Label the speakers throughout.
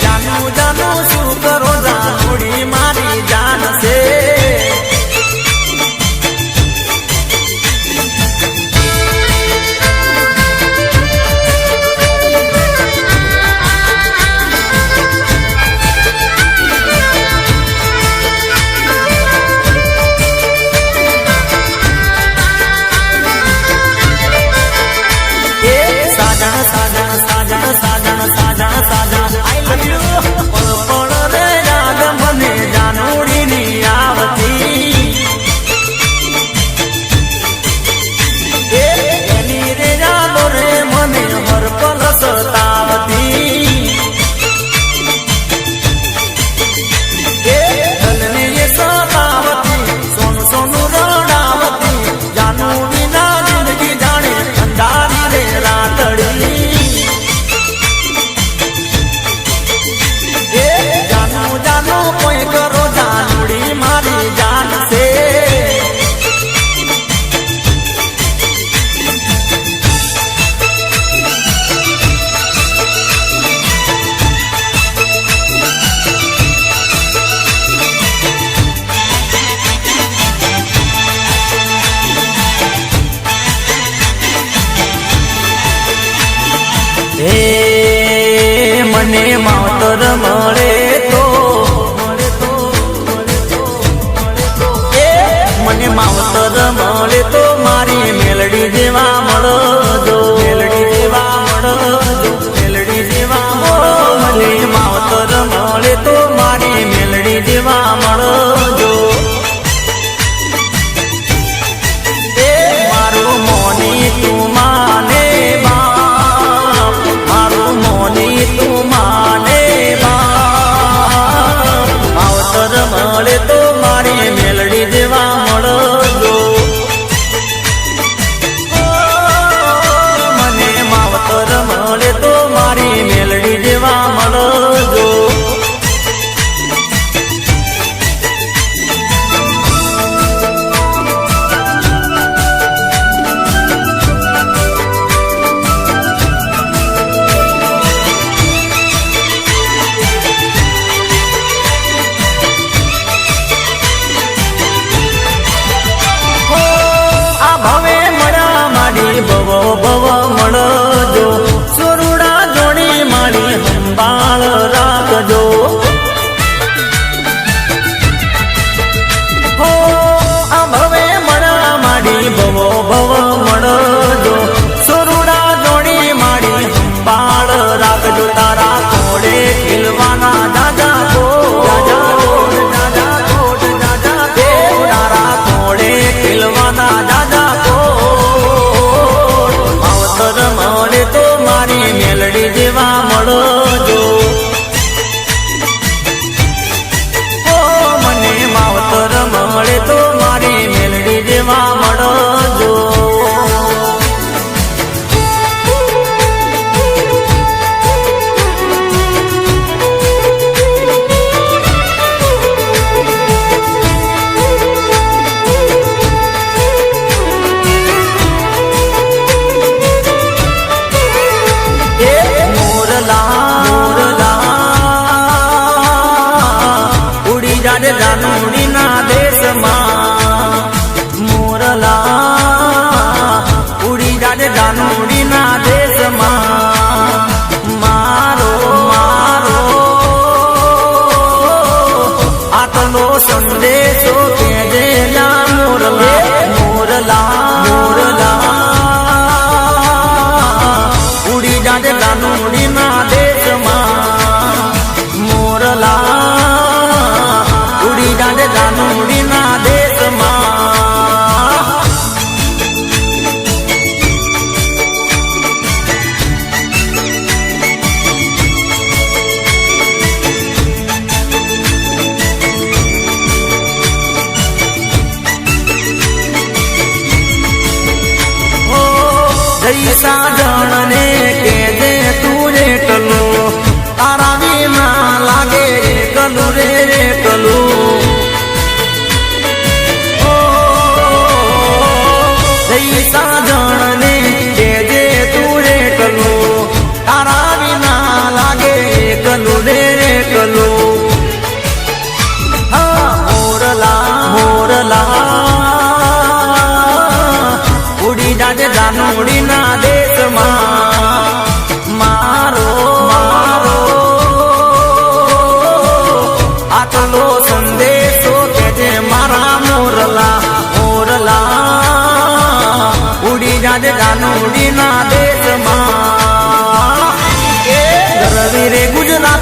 Speaker 1: જાનું જાનું શું કરો જાનુડી મારી જાન છે મને માવતર મળે તો મને માવતર મળે તો મારી મેલડી જેવા મળજો મેલડી જેવા મળજો મેલડી જેવા મળો મને માવતર મળે તો મારી મેલડી જેવા મળજો મારું મોની તું માને તું માને બા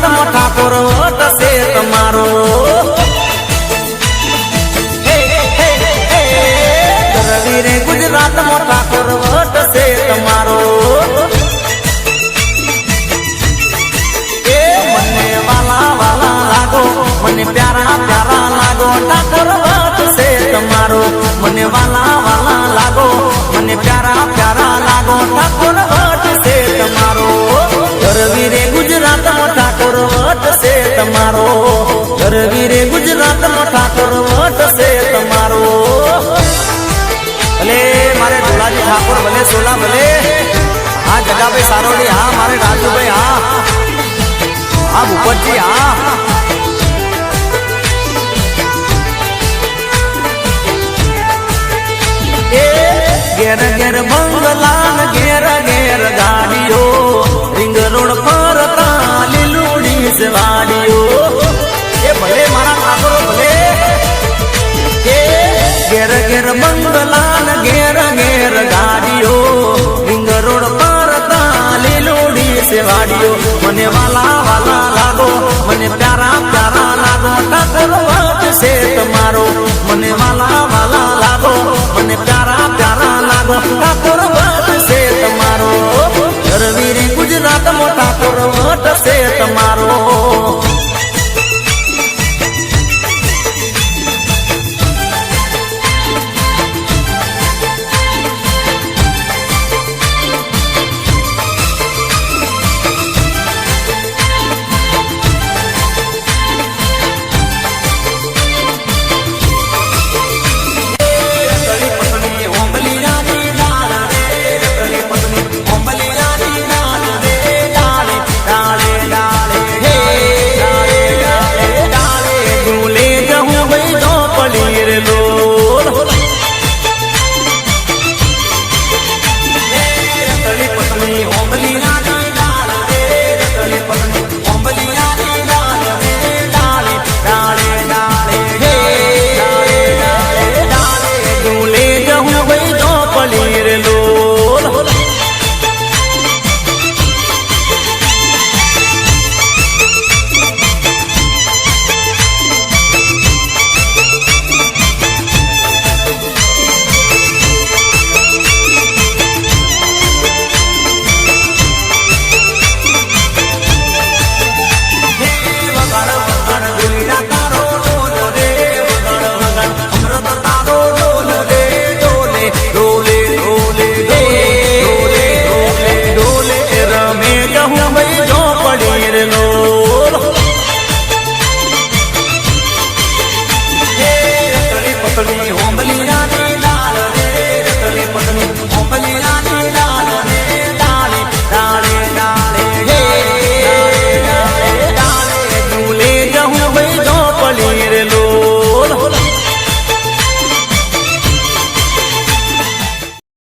Speaker 1: ગુજરાતમાં ઠાકોર વટ છે તમારો રવિરે ગુજરાતમાં ઠાકોર વટ છે તમારો મને વાલા વાલા લાગો મને પ્યારા પ્યારા લાગો ઠાકોર વટ છે તમારો મને વાલા વાલા લાગો મને પ્યારા પ્યારા લાગો ઠાકોર વટ છે તમારો રવિરે ગુજરાતમાં ઠાકોર વટ છે તમારો રવિરે ગુજરાતમાં ઠાકોર વટ છે તમારો ભલે મારે ધોલાજી ઠાકોર ભલે સોલા ભલે હા જગાભાઈ સારોડી હા મારે રાજુભાઈ હા હા ભૂપતજી હા ઘેર ઘેર બંગલાન ઘેર ઘેર ગાડીઓ રીંગ રોડ પર લીલુડી વાડીઓ એ ભલે મારા ઠાકોરો ભલે ઘેર ઘેર બંગલાન ઘેર ઘેર ગાડીઓ રીંગ રોડ પર લીલુડી વાડીઓ મને વાલા